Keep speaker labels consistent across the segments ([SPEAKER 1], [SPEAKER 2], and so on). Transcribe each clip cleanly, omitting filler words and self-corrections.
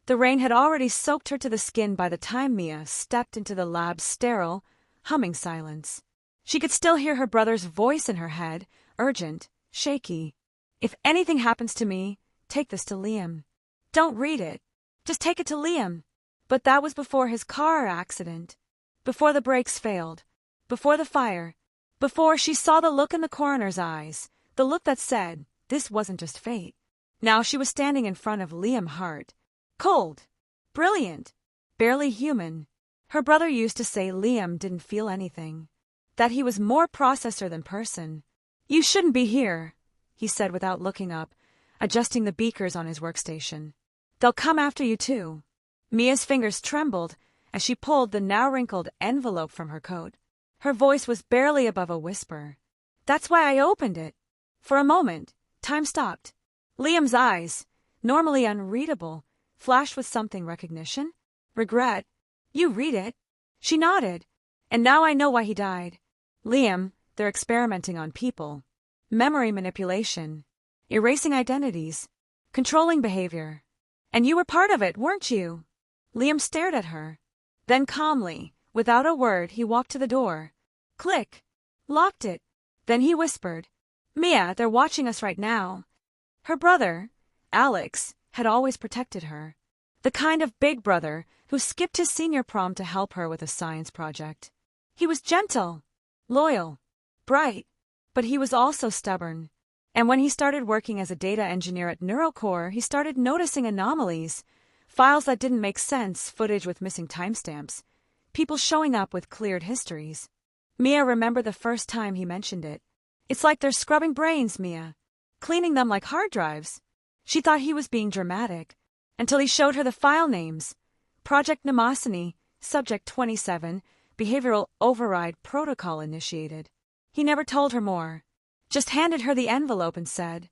[SPEAKER 1] The rain had already soaked her to the skin by the time Mia stepped into the lab's sterile, humming silence. She could still hear her brother's voice in her head, urgent, shaky. If anything happens to me, take this to Liam. Don't read it. Just take it to Liam. But that was before his car accident. Before the brakes failed. Before the fire. Before she saw the look in the coroner's eyes. The look that said, this wasn't just fate. Now she was standing in front of Liam Hart. Cold. Brilliant. Barely human. Her brother used to say Liam didn't feel anything. That he was more processor than person. You shouldn't be here, he said without looking up, adjusting the beakers on his workstation. They'll come after you too. Mia's fingers trembled as she pulled the now wrinkled envelope from her coat. Her voice was barely above a whisper. That's why I opened it. For a moment, time stopped. Liam's eyes, normally unreadable, flashed with something recognition. Regret. You read it. She nodded. And now I know why he died. Liam, they're experimenting on people. Memory manipulation. Erasing identities. Controlling behavior. And you were part of it, weren't you? Liam stared at her. Then calmly, without a word, he walked to the door. Click. Locked it. Then he whispered, Mia, they're watching us right now. Her brother, Alex, had always protected her. The kind of big brother who skipped his senior prom to help her with a science project. He was gentle, loyal, bright, but he was also stubborn. And when he started working as a data engineer at NeuroCore, he started noticing anomalies, files that didn't make sense, footage with missing timestamps, people showing up with cleared histories. Mia remembered the first time he mentioned it. It's like they're scrubbing brains, Mia. Cleaning them like hard drives. She thought he was being dramatic, until he showed her the file names. Project Mnemosyne, Subject 27, Behavioral Override Protocol initiated. He never told her more. Just handed her the envelope and said,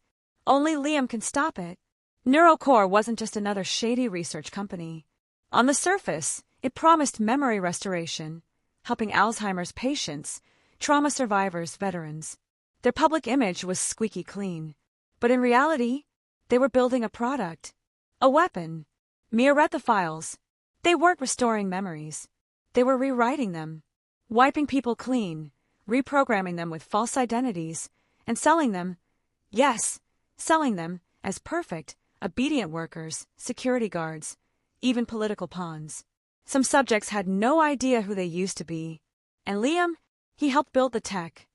[SPEAKER 1] only Liam can stop it. NeuroCore wasn't just another shady research company. On the surface, it promised memory restoration, helping Alzheimer's patients, trauma survivors, veterans. Their public image was squeaky clean. But in reality, they were building a product. A weapon. Mia read the files. They weren't restoring memories. They were rewriting them. Wiping people clean. Reprogramming them with false identities. And selling them, yes, selling them as perfect, obedient workers, security guards, even political pawns. Some subjects had no idea who they used to be. And Liam, he helped build the tech.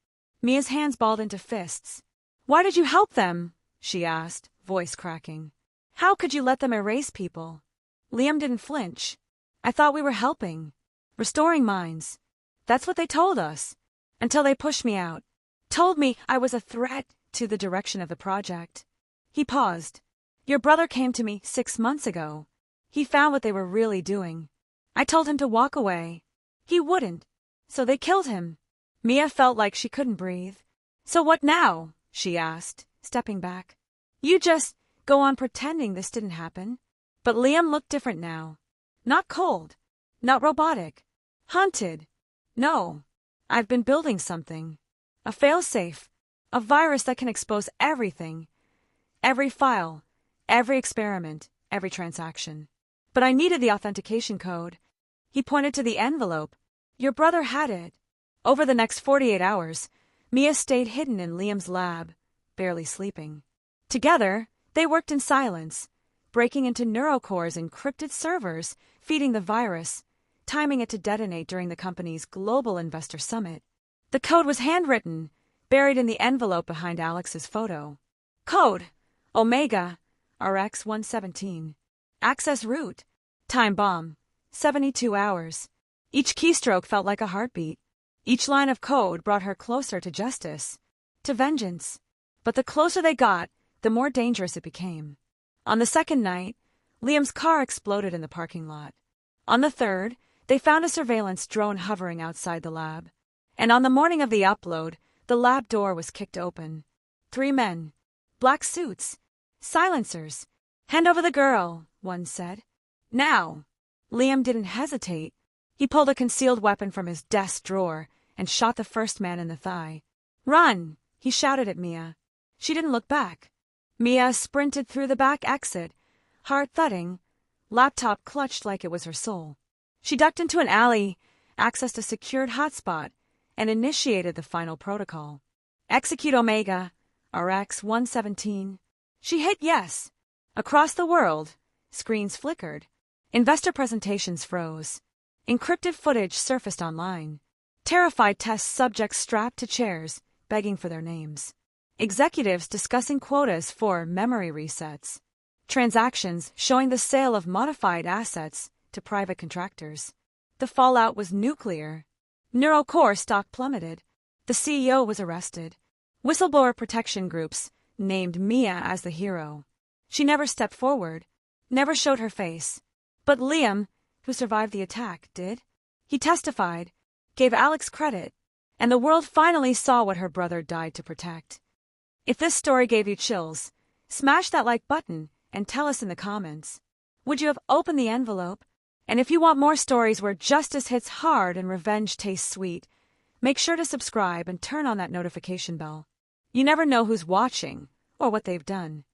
[SPEAKER 1] Mia's hands balled into fists. Why did you help them? She asked, voice cracking. How could you let them erase people? Liam didn't flinch. I thought we were helping. Restoring minds. That's what they told us. Until they pushed me out. Told me I was a threat to the direction of the project. He paused. Your brother came to me 6 months ago. He found what they were really doing. I told him to walk away. He wouldn't. So they killed him. Mia felt like she couldn't breathe. So what now? She asked, stepping back. You just go on pretending this didn't happen. But Liam looked different now. Not cold. Not robotic. Hunted. No. I've been building something. A failsafe. A virus that can expose everything. Every file. Every experiment. Every transaction. But I needed the authentication code. He pointed to the envelope. Your brother had it. Over the next 48 hours, Mia stayed hidden in Liam's lab, barely sleeping. Together, they worked in silence, breaking into NeuroCore's encrypted servers, feeding the virus, timing it to detonate during the company's global investor summit. The code was handwritten, buried in the envelope behind Alex's photo. Code: Omega, RX 117. Access route: time bomb, 72 hours. Each keystroke felt like a heartbeat. Each line of code brought her closer to justice, to vengeance. But the closer they got, the more dangerous it became. On the second night, Liam's car exploded in the parking lot. On the third, they found a surveillance drone hovering outside the lab. And on the morning of the upload, the lab door was kicked open. 3 men. Black suits. Silencers. Hand over the girl, one said. Now. Liam didn't hesitate. He pulled a concealed weapon from his desk drawer and shot the first man in the thigh. Run! He shouted at Mia. She didn't look back. Mia sprinted through the back exit, heart thudding, laptop clutched like it was her soul. She ducked into an alley, accessed a secured hotspot, and initiated the final protocol. Execute Omega, RX-117. She hit yes. Across the world, screens flickered. Investor presentations froze. Encrypted footage surfaced online. Terrified test subjects strapped to chairs, begging for their names. Executives discussing quotas for memory resets. Transactions showing the sale of modified assets to private contractors. The fallout was nuclear. NeuroCore stock plummeted. The CEO was arrested. Whistleblower protection groups named Mia as the hero. She never stepped forward, never showed her face. But Liam, who survived the attack, did. He testified, gave Alex credit, and the world finally saw what her brother died to protect. If this story gave you chills, smash that like button and tell us in the comments. Would you have opened the envelope? And if you want more stories where justice hits hard and revenge tastes sweet, make sure to subscribe and turn on that notification bell. You never know who's watching or what they've done.